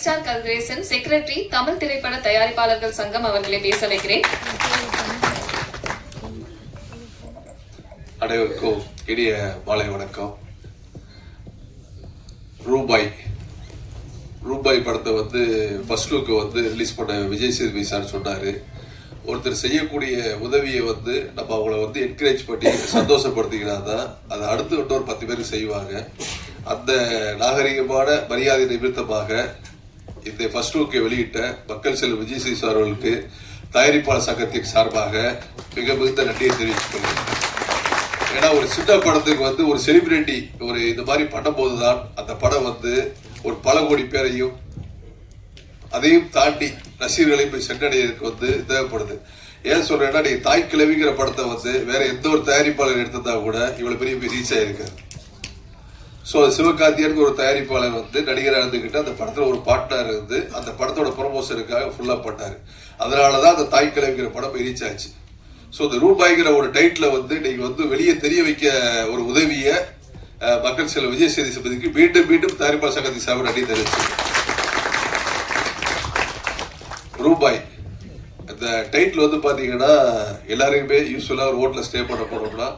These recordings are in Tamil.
ஸ்டார் கதிரேசன் செக்ரட்டரி தமிழ் திரைப்பட தயாரிப்பாளர்கள் சங்கம் அவர்களை பேச வைக்கிறேன். அனைவருக்கும் இனிய மாலை வணக்கம். ரூபாய் படத்தை ஃபர்ஸ்ட் லுக்கு ரிலீஸ் பண்ண விஜய் சேதுபதி சார் சொன்னாரு, ஒருத்தர் செய்யக்கூடிய உதவியை நம்ம அவங்கள என்கரேஜ் பண்ணி சந்தோஷப்படுத்திக்கினா தான் அதை அடுத்து இன்னொரு 10 பேர் செய்வாங்க. அந்த நாகரிகமான மரியாதை நிமித்தமாக இந்த ஃபர்ஸ்ட் லுக்கை வெளியிட்ட மக்கள் செல்வம் விஜய் சேதுபதி சார் அவர்களுக்கு தயாரிப்பாளர் சங்கத்தின் சார்பாக மிக மிகுந்த நன்றியை தெரிவித்துக்கொள்கிறேன். ஏன்னா ஒரு சின்ன படத்துக்கு ஒரு செலிபிரிட்டி இந்த மாதிரி பண்ணும்போது தான் அந்த படம் ஒரு பல கோடி பேரையும் அதையும் தாண்டி ரசிகர்களையும் போய் சென்றடைவதற்கு தேவைப்படுது. ஏன் சொல்றேன்னா, நீங்க தாய் கிழவிங்கிற படத்தை வேற எந்த ஒரு தயாரிப்பாளர் எடுத்ததா கூட இவ்வளவு பெரிய ரீச் ஆயிருக்காரு. ஸோ சிவகார்த்தியனுக்கு ஒரு தயாரிப்பாளர் நடிகராக இருந்துகிட்டு அந்த படத்துல ஒரு பார்ட்னர் இருந்து அந்த படத்தோட ப்ரொமோஷனுக்காக ஃபுல்லா பண்ணாரு. அதனாலதான் அந்த தாய் கிழவிங்கிற படம் ரீச் ஆச்சு. ஸோ இந்த ரூபாய்ங்கிற ஒரு டைட்டில் நீங்க வெளியே தெரிய வைக்க ஒரு உதவியை மக்கள் செல்வம் விஜய் சேதுபதிக்கு மீண்டும் மீண்டும் தயாரிப்பாளர் சங்கத்தின் சார்பில் நன்றி தெரிவிச்சு. ரூபாய் இந்த டைட்டில் பாத்தீங்கன்னா எல்லாருமே யூஸ்வலா ஒரு ஹோட்டல்ல ஸ்டே பண்ண போனோம்னா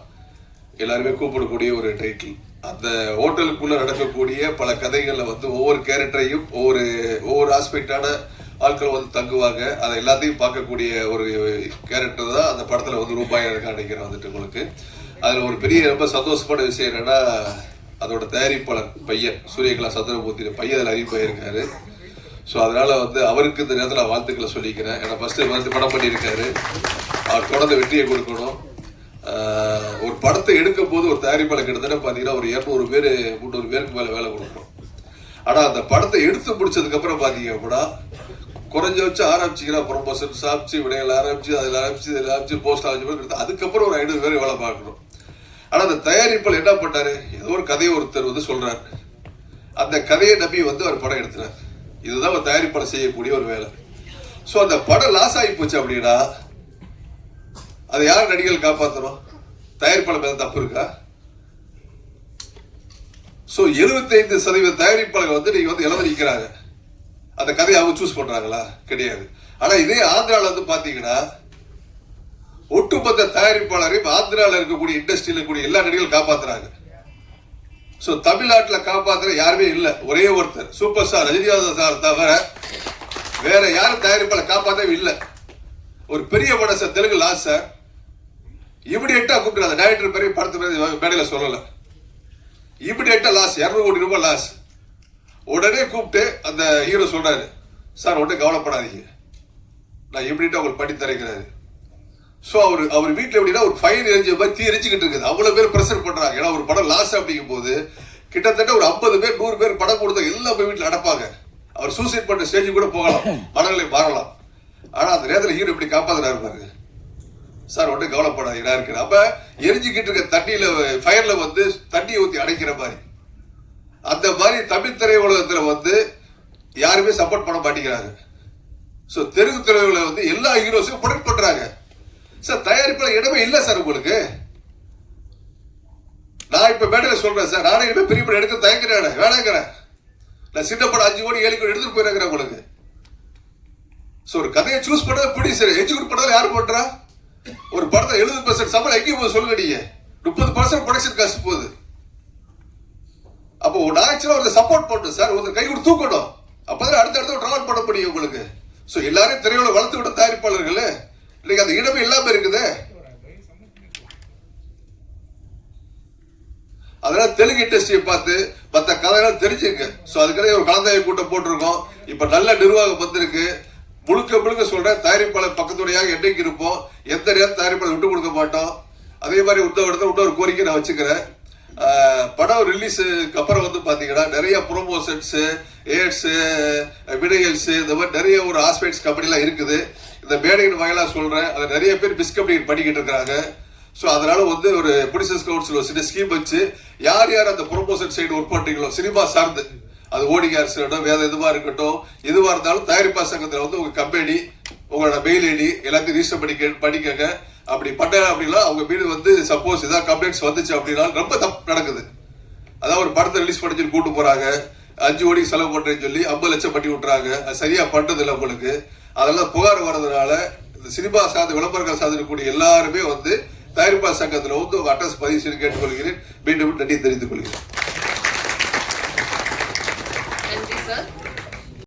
எல்லாருமே கூப்பிடக்கூடிய ஒரு டைட்டில். அந்த ஹோட்டலுக்குள்ள நடக்கக்கூடிய பல கதைகள்ல ஒவ்வொரு கேரக்டரையும் ஒவ்வொரு ஆஸ்பெக்டான ஆட்கள் தங்குவாங்க. அதை எல்லாத்தையும் பார்க்கக்கூடிய ஒரு கேரக்டர் தான் அந்த படத்துல ரூபாய் நினைக்கிறேன். உங்களுக்கு அதுல ஒரு பெரிய ரொம்ப சந்தோஷமான விஷயம் என்னன்னா, அதோட தயாரிப்பாளர் பையன் சூரியகலா சந்திரமூர்த்தி பையன் அதில் அறிவிப்பாயிருக்காரு. ஸோ அதனால அவருக்கு இந்த நேரத்தில் வாழ்த்துக்களை சொல்லிக்கிறேன். ஏன்னா ஃபர்ஸ்ட் படம் பண்ணியிருக்காரு, அவர் தொடர்ந்து வெற்றியை கொடுக்கணும். ஒரு படத்தை எடுக்கும் போது ஒரு தயாரிப்பாளர் கிட்டத்தட்ட பார்த்தீங்கன்னா ஒரு 200 பேர் 300 பேருக்கு மேலே வேலை கொடுக்கணும். ஆனால் அந்த படத்தை எடுத்து முடிச்சதுக்கு அப்புறம் பார்த்தீங்க அப்படின்னா குறைஞ்ச வச்சு ஆரம்பிச்சிக்கிறா ப்ரொமோஷன் சாப்பிச்சு விடைகள் ஆரம்பிச்சு அதில் ஆரம்பிச்சு போஸ்ட் ஆரம்பிச்சு அதுக்கப்புறம் ஒரு 500 பேர் வேலை பார்க்கணும். ஆனால் அந்த தயாரிப்பாளர் என்ன பண்ணாரு, ஏதோ ஒரு கதையை ஒருத்தர் சொல்றாரு, அந்த கதையை நம்பி அவர் படம் எடுத்துறாரு. இதுதான் ஒரு தயாரிப்பாளர் செய்யக்கூடிய ஒரு வேலை. ஸோ அந்த படம் லாஸ் ஆகி போச்சு அப்படின்னா அதை யார் நடிகர்கள் காப்பாற்றணும்? தயாரிப்பாளர் மேல தப்பு இருக்கா? ஸோ 75% தயாரிப்பாளர்கள் நீங்க இழந்து நிற்கிறாங்க. அந்த கதையை அவங்க சூஸ் பண்றாங்களா? கிடையாது. ஆனா இதே ஆந்திரால பாத்தீங்கன்னா ஒட்டுமொத்த தயாரிப்பாளரையும் ஆந்திரால இருக்கக்கூடிய இண்டஸ்ட்ரியில இருக்கக்கூடிய எல்லா நடிகர்களும் காப்பாத்துறாங்க. சோ தமிழ்நாட்டில் காப்பாத்துற யாருமே இல்ல. ஒரே ஒருத்தர் சூப்பர் ஸ்டார் ரஜினிகாந்த் சார் தவிர வேற யாரும் தயாரிப்பாளர் காப்பாற்றவே இல்லை. ஒரு பெரிய படம் சார், தெலுங்கு லாஸ் சார், இமிடியேட்டா கூப்பிட்டு அந்த டைரக்டர் பெரிய படத்து மேடையில சொல்லல, இமிடியேட்டா லாஸ் 200 கோடி ரூபாய் லாஸ். உடனே கூப்பிட்டு அந்த ஹீரோ சொல்றாரு, சார் ஒன்றும் கவலைப்படாதீங்க, நான் இமிடியேட்டா உங்களுக்கு பண்ணி தரைக்கிறாரு. ஸோ அவர் வீட்டில் எப்படின்னா ஒரு ஃபைன் எரிஞ்ச மாதிரி தீ எரிச்சுக்கிட்டு இருக்குது. அவ்வளோ பேர் ப்ரெஷர் பண்றாங்க. ஏன்னா ஒரு படம் லாஸ் அப்படிங்கும் போது கிட்டத்தட்ட ஒரு 50 பேர் 100 பேர் படம் கொடுத்தா எல்லாம் போய் வீட்டில் அடப்பாங்க. அவர் சூசைட் பண்ண ஸ்டேஜ் கூட போகலாம், மனநிலை மாறலாம். ஆனா அந்த நேரத்தில் ஹீரோ இப்படி காப்பாத்துறாரு பாருங்க, சார் ஒன்றும் கவலைப்படாதீங்க இருக்கிற. அப்ப எரிஞ்சுக்கிட்டு இருக்க தண்ணியில ஃபயர்ல தண்ணியை ஊற்றி அடைக்கிற மாதிரி அந்த மாதிரி தமிழ் திரையுலகத்துல யாருமே சப்போர்ட் பண்ண மாட்டேங்கிறாங்க. ஸோ தெலுங்கு திரையுலக எல்லா ஹீரோஸையும் ப்ரொடெக்ட் பண்றாங்க. சார் தயாரிப்பில் இடமே இல்லை சார் உங்களுக்கு. நான் இப்ப மேடையில் சொல்றேன் சார், நானே இனிமே பெரிய படம் எடுக்க தயங்கிறேன், வேணாங்கிறேன். நான் சின்ன படம் 5 கோடி 7 கோடி எடுத்துட்டு போயிருக்கிறேன் உங்களுக்கு. ஸோ ஒரு கதையை சூஸ் பண்ணது ப்ரொடியூசர், எக்ஸிக்யூட் பண்ணது யார் பண்றா? ஒரு படத்தை 70% சம்பளம் எங்கேயும் போது சொல்லுங்க, நீங்க 30% ப்ரொடக்ஷன் காஸ்ட் போகுது. அப்போ ஒரு ஆக்சுவலா ஒரு சப்போர்ட் பண்ணணும் சார், ஒரு கை கொடுத்து தூக்கணும். அப்பதான் அடுத்த டிராவல் பண்ண முடியும் உங்களுக்கு. ஸோ எல்லாரும் திரையோட வளர்த்து விட்ட தயாரிப்பாளர்கள் இன்னைக்கு அந்த இடமே இல்லாம இருக்குது. அதனால தெலுங்கு இண்டஸ்ட்ரியை பார்த்து மற்ற கதைகள் தெரிஞ்சுங்க. ஸோ அதுக்காக ஒரு கலந்தாய்வு கூட்டம் போட்டிருக்கோம். இப்ப நல்ல நிர்வாகம் வந்திருக்கு. முழுக்க சொல்றேன், தயாரிப்பாளர் பக்கத்துடையாக என்னைக்கு இருப்போம், எந்த நேரம் தயாரிப்பாளர் விட்டு கொடுக்க மாட்டோம். அதே மாதிரி இன்னொரு கோரிக்கை நான் வச்சுக்கிறேன். படம் ரிலீஸுக்கு அப்புறம் பாத்தீங்கன்னா நிறைய ப்ரொமோஷன்ஸ், ஏட்ஸ், விடையல்ஸ், இந்த மாதிரி நிறைய ஒரு ஆஸ்பெக்ட்ஸ் கம்பெனிலாம் இருக்குது. இந்த மேடையின் வகையில சொல்றேன், அதை நிறைய பேர் மிஸ்கம்யூனிகேட் பண்ணிக்கிட்டு இருக்காங்க. ஸோ அதனால ஒரு ப்ரொடியூசர்ஸ் கவுன்சில் ஒரு சின்ன ஸ்கீம் வச்சு யார் அந்த ப்ரொமோஷன் சைடு ஒர்க் பண்றீங்களோ சினிமா சார்ந்து, அது ஓடிகார்ஸ் இருக்கட்டும், வேற எதுவா இருக்கட்டும், எதுவா இருந்தாலும் தயாரிப்பாளர் சங்கத்தில் உங்க கம்பெனி உங்களோட மெயில் ஐடி எல்லாத்தையும் ரிஜிஸ்டர் பண்ணிக்கங்க. அப்படி பண்ண அப்படின்னா அவங்க மீது சப்போஸ் ஏதாவது கம்ப்ளைண்ட்ஸ் வந்துச்சு அப்படின்னா ரொம்ப தப்பு நடக்குது. அதாவது ஒரு படத்தை ரிலீஸ் பண்ணி கூட்டு போறாங்க, 5 கோடி செலவு பண்றேன்னு சொல்லி 50 லட்சம் பண்ணி விட்டுறாங்க. அது சரியா பண்றது இல்லை உங்களுக்கு. அதெல்லாம் புகார் வர்றதுனால இந்த சினிமா சார்ந்த விளம்பரங்கள் சார்ந்திருக்கக்கூடிய எல்லாருமே வந்து தயாரிப்பாளர் சங்கத்தில் வந்து உங்க அட்ரஸ் பதிவு செய்து கேட்டுக்கொள்கிறேன். மீண்டும் நன்றி தெரிவித்துக் கொள்கிறேன். நன்றி சார்.